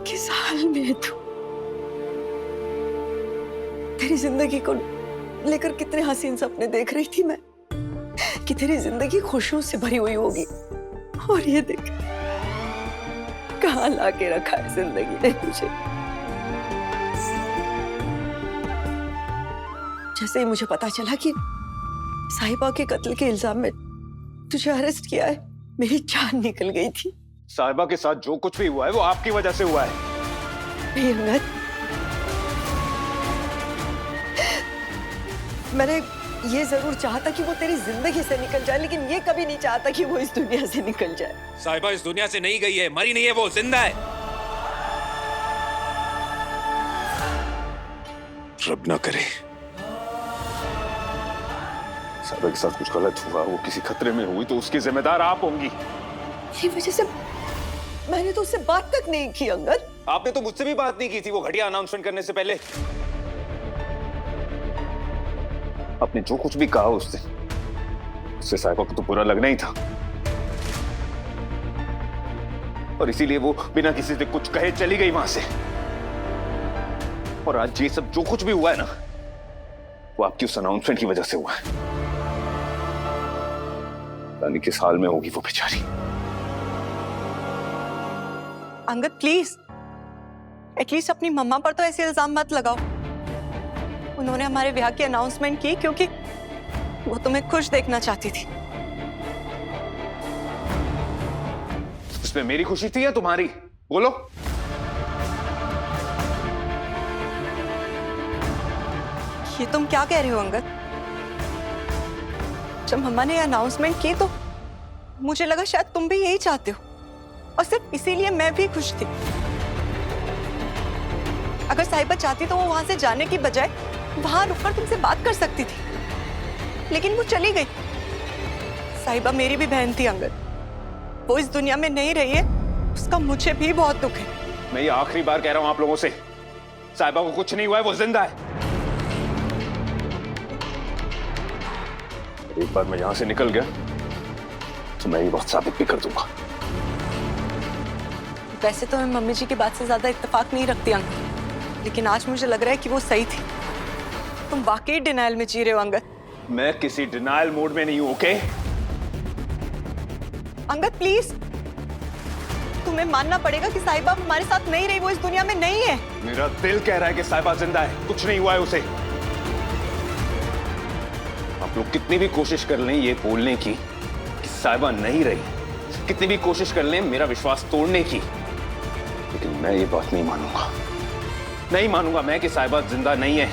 किस हाल में है तू? तेरी जिंदगी को लेकर कितने हसीन सपने देख रही थी मैं कि तेरी जिंदगी खुशियों से भरी हुई होगी, और ये देख कहाँ लाके रखा है जिंदगी ने तुझे। जैसे ही मुझे पता चला कि साहिबा के कत्ल के इल्जाम में तुझे अरेस्ट किया है, मेरी जान निकल गई थी। साहिबा के साथ जो कुछ भी हुआ है वो आपकी वजह से हुआ है। नहीं अंगद, मैंने ये जरूर चाहता कि वो तेरी जिंदगी से निकल जाए, लेकिन ये कभी नहीं चाहता कि वो इस दुनिया से निकल जाए। साहिबा इस दुनिया से नहीं गई है, मरी नहीं है, वो जिंदा है। रब ना करे साहिबा के साथ कुछ गलत हुआ, वो किसी खतरे में हुई तो उसकी जिम्मेदार आप होंगी। ये वजह से मैंने तो उससे बात तक नहीं की अंगद। आपने तो मुझसे भी बात नहीं की थी वो घटिया अनाउंसमेंट करने से पहले। आपने जो कुछ भी कहा उससे साहिबा को तो बुरा लगना ही था, और इसीलिए वो बिना किसी से कुछ कहे चली गई वहां से। और आज ये सब जो कुछ भी हुआ है ना, वो आपकी उस अनाउंसमेंट की वजह से हुआ है। यानी किस हाल में होगी वो बेचारी। अंगद प्लीज, एटलीस्ट अपनी मम्मा पर तो ऐसे इल्जाम मत लगाओ। उन्होंने हमारे ब्याह की अनाउंसमेंट की क्योंकि वो तुम्हें खुश देखना चाहती थी। उसमें मेरी खुशी थी या तुम्हारी? बोलो। ये तुम क्या कह रहे हो अंगद? जब मम्मा ने अनाउंसमेंट की तो मुझे लगा शायद तुम भी यही चाहते हो, और सिर्फ इसीलिए मैं भी खुश थी। अगर साहिबा चाहती तो वो वहां से जाने की बजाय वहां रुककर तुमसे बात कर सकती थी, लेकिन वो चली गई। साहिबा मेरी भी बहन थी अंगद, वो इस दुनिया में नहीं रही है, उसका मुझे भी बहुत दुख है। मैं ये आखिरी बार कह रहा हूं आप लोगों से, साहिबा को कुछ नहीं हुआ है, वो जिंदा है। एक बार मैं यहां से निकल गया तो मैं ये बात साबित भी कर दूंगा। वैसे तो मैं मम्मी जी की बात से ज्यादा इत्तेफाक नहीं रखती अंगद, लेकिन आज मुझे लग रहा है कि वो सही थी। तुम वाकई डिनायल में जी रहे हो अंगद। मैं किसी डिनायल मोड में नहीं हूं, ओके? अंगद प्लीज, तुम्हें मानना पड़ेगा कि साहिबा हमारे साथ नहीं रही, वो इस दुनिया में नहीं है। मेरा दिल कह रहा है कि साहिबा जिंदा है, कुछ नहीं हुआ है उसे। आप लोग कितनी भी कोशिश कर लें ये बोलने की कि साहिबा नहीं रही, कितनी भी कोशिश कर लें मेरा विश्वास तोड़ने की, लेकिन मैं ये बात नहीं मानूंगा। नहीं मानूंगा मैं कि साहिबा जिंदा नहीं है।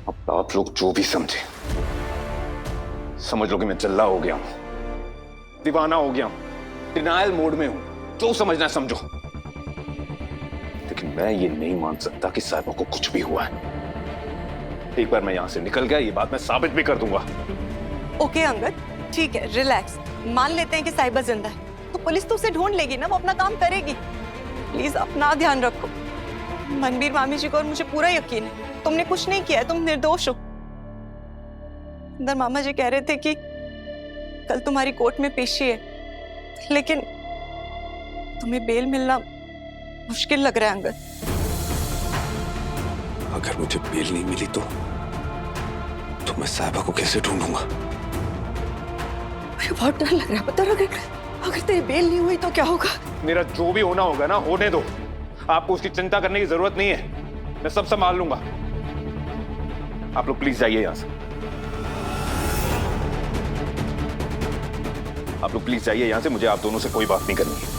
अब आप लोग जो भी समझे समझ लो कि मैं जल्ला हो गया हूं, दीवाना हो गया हूं, डिनायल मोड में हूं, जो समझना समझो, लेकिन मैं ये नहीं मान सकता कि साहिबा को कुछ भी हुआ है। एक बार मैं यहां से निकल गया, ये बात मैं साबित भी कर दूंगा। ओके अंगद, ठीक है, रिलैक्स। मान लेते हैं कि साहिबा जिंदा है, तो पुलिस तो उसे ढूंढ लेगी ना, वो अपना काम करेगी। प्लीज अपना ध्यान रखो। मनबीर मामी जी को और मुझे पूरा यकीन है तुमने कुछ नहीं किया है, तुम निर्दोष हो। अंदर मामा जी कह रहे थे कि कल तुम्हारी कोर्ट में पेशी है, लेकिन तुम्हें बेल मिलना मुश्किल लग रहा है अंगद। अगर मुझे बेल नहीं मिली तो मैं साहिबा को कैसे ढूंढूंगा? मुझे बहुत डर लग रहा है, पता अगर तेरी बेल नहीं हुई तो क्या होगा? मेरा जो भी होना होगा ना होने दो, आपको उसकी चिंता करने की जरूरत नहीं है, मैं सब संभाल लूंगा। आप लोग प्लीज जाइए यहां से, आप लोग प्लीज जाइए यहां से, मुझे आप दोनों से कोई बात नहीं करनी है।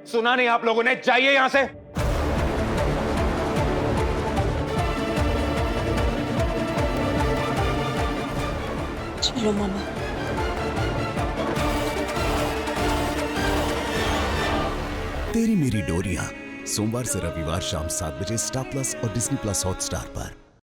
सुना नहीं आप लोगों ने? जाइए यहां से। चलो मामा। तेरी मेरी डोरियां सोमवार से रविवार शाम 7 बजे स्टार प्लस और डिज्नी प्लस हॉटस्टार पर।